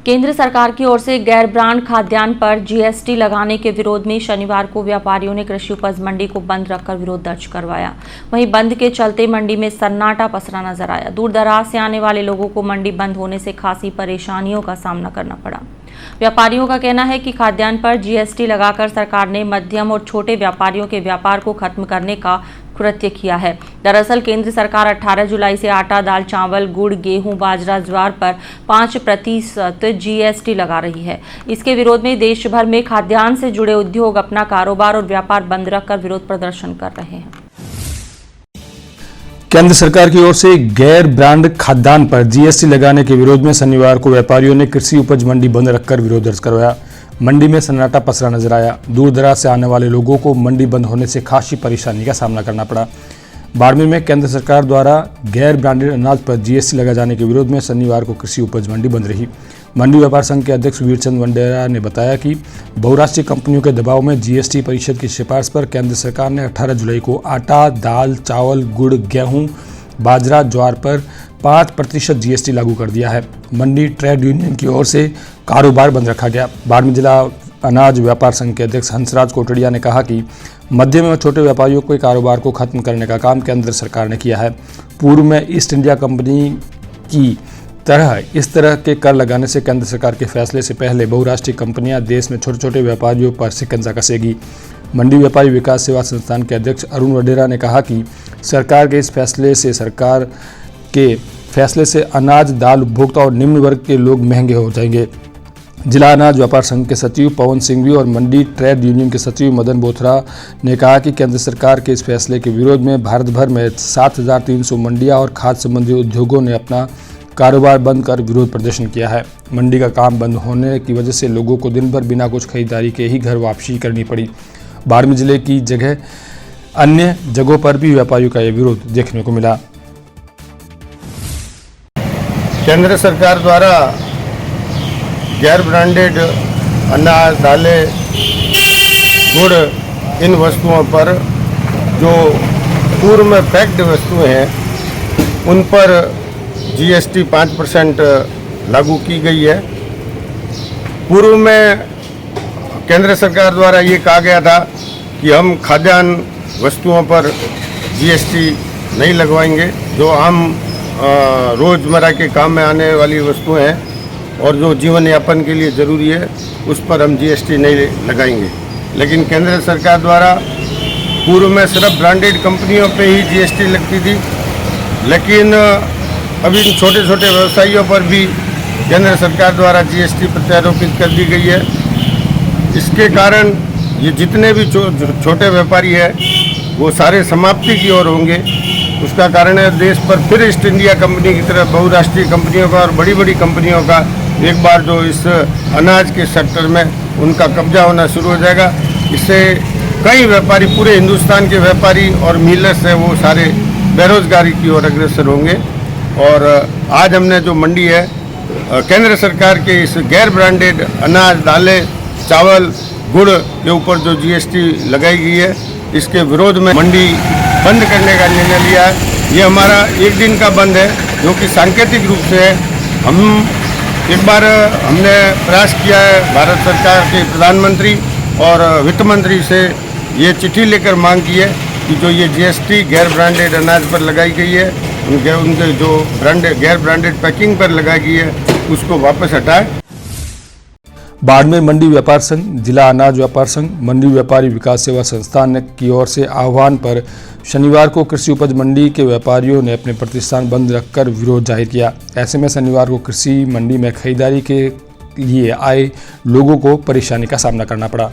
केंद्र सरकार की ओर से गैर ब्रांड खाद्यान्न पर जीएसटी लगाने के विरोध में शनिवार को व्यापारियों ने कृषि उपज मंडी को बंद रखकर विरोध दर्ज करवाया। वहीं बंद के चलते मंडी में सन्नाटा पसरा नजर आया। दूर दराज से आने वाले लोगों को मंडी बंद होने से खासी परेशानियों का सामना करना पड़ा। व्यापारियों का कहना है कि खाद्यान्न पर जीएसटी लगाकर सरकार ने मध्यम और छोटे व्यापारियों के व्यापार को खत्म करने का कृत्य किया है। दरअसल केंद्र सरकार 18 जुलाई से आटा, दाल, चावल, गुड़, गेहूं, बाजरा, ज्वार पर 5% जीएसटी लगा रही है। इसके विरोध में देश भर में खाद्यान्न से जुड़े उद्योग अपना कारोबार और व्यापार बंद रखकर विरोध प्रदर्शन कर रहे हैं। केंद्र सरकार की ओर से गैर ब्रांड खाद्यान्न पर जीएसटी लगाने के विरोध में शनिवार को व्यापारियों ने कृषि उपज मंडी बंद रखकर विरोध दर्ज करवाया। मंडी में सन्नाटा पसरा नजर आया। दूर दराज से आने वाले लोगों को मंडी बंद होने से खासी परेशानी का सामना करना पड़ा। बाड़मेर में केंद्र सरकार द्वारा गैर ब्रांडेड अनाज पर जीएसटी लगाए जाने के विरोध में शनिवार को कृषि उपज मंडी बंद रही। मंडी व्यापार संघ के अध्यक्ष वीरचंद वंडेरा ने बताया कि बहुराष्ट्रीय कंपनियों के दबाव में जीएसटी परिषद की सिफारिश पर केंद्र सरकार ने 18 जुलाई को आटा, दाल, चावल, गुड़, गेहूं, बाजरा, ज्वार पर 5% जीएसटी लागू कर दिया है। मंडी ट्रेड यूनियन की ओर से कारोबार बंद रखा गया। बाड़मेर जिला अनाज व्यापार संघ के अध्यक्ष हंसराज कोटड़िया ने कहा कि मध्यम एवं छोटे व्यापारियों के कारोबार को खत्म करने का काम केंद्र सरकार ने किया है। पूर्व में ईस्ट इंडिया कंपनी की तरह इस तरह के कर लगाने से केंद्र सरकार के फैसले से पहले बहुराष्ट्रीय कंपनियां देश में छोटे छोटे व्यापारियों पर शिकंजा कसेगी। मंडी व्यापारी विकास सेवा संस्थान के अध्यक्ष अरुण वडेरा ने कहा कि सरकार के इस फैसले से अनाज, दाल उपभोक्ता और निम्न वर्ग के लोग महंगे हो जाएंगे। जिला अनाज व्यापार संघ के सचिव पवन सिंघवी और मंडी ट्रेड यूनियन के सचिव मदन बोथरा ने कहा कि केंद्र सरकार के इस फैसले के विरोध में भारत भर में 7,300 मंडियां और खाद्य संबंधी उद्योगों ने अपना कारोबार बंद कर विरोध प्रदर्शन किया है। मंडी का काम बंद होने की वजह से लोगों को दिन भर बिना कुछ खरीदारी के ही घर वापसी करनी पड़ी। बाड़मेर जिले की जगह अन्य जगहों पर भी व्यापारियों का यह विरोध देखने को मिला। केंद्र सरकार द्वारा गैर ब्रांडेड अनाज, दालें, गुड़, इन वस्तुओं पर जो पूर्व में पैक्ड वस्तुएं हैं उन पर जीएसटी 5% लागू की गई है। पूर्व में केंद्र सरकार द्वारा ये कहा गया था कि हम खाद्यान्न वस्तुओं पर जीएसटी नहीं लगवाएंगे। जो आम रोज़मर्रा के काम में आने वाली वस्तुएं हैं और जो जीवन यापन के लिए ज़रूरी है उस पर हम जीएसटी नहीं लगाएंगे। लेकिन केंद्र सरकार द्वारा पूर्व में सिर्फ ब्रांडेड कंपनियों पे ही जीएसटी लगती थी, लेकिन अभी छोटे छोटे व्यवसायियों पर भी केंद्र सरकार द्वारा जीएसटी प्रत्यारोपित कर दी गई है। इसके कारण ये जितने भी छोटे व्यापारी हैं वो सारे समाप्ति की ओर होंगे। उसका कारण है देश पर फिर ईस्ट इंडिया कंपनी की तरह बहुराष्ट्रीय कंपनियों का और बड़ी बड़ी कंपनियों का एक बार जो इस अनाज के सेक्टर में उनका कब्जा होना शुरू हो जाएगा। इससे कई व्यापारी, पूरे हिंदुस्तान के व्यापारी और मिलर्स हैं वो सारे बेरोजगारी की ओर अग्रसर होंगे। और आज हमने जो मंडी है केंद्र सरकार के इस गैर ब्रांडेड अनाज, दालें, चावल, गुड़ के ऊपर जो जीएसटी लगाई गई है इसके विरोध में मंडी बंद करने का निर्णय लिया है। ये हमारा एक दिन का बंद है जो कि सांकेतिक रूप से है। हम एक बार हमने प्रयास किया है भारत सरकार के प्रधानमंत्री और वित्त मंत्री से ये चिट्ठी लेकर मांग की है कि जो ये जीएसटी गैर ब्रांडेड अनाज पर लगाई गई है, उनके जो गैर ब्रांडेड पैकिंग पर लगाई गई है उसको वापस हटाए। बाड़मेर मंडी व्यापार संघ, जिला अनाज व्यापार संघ, मंडी व्यापारी विकास सेवा संस्थान की ओर से आह्वान पर शनिवार को कृषि उपज मंडी के व्यापारियों ने अपने प्रतिष्ठान बंद रखकर विरोध जाहिर किया। ऐसे में शनिवार को कृषि मंडी में खरीदारी के लिए आए लोगों को परेशानी का सामना करना पड़ा।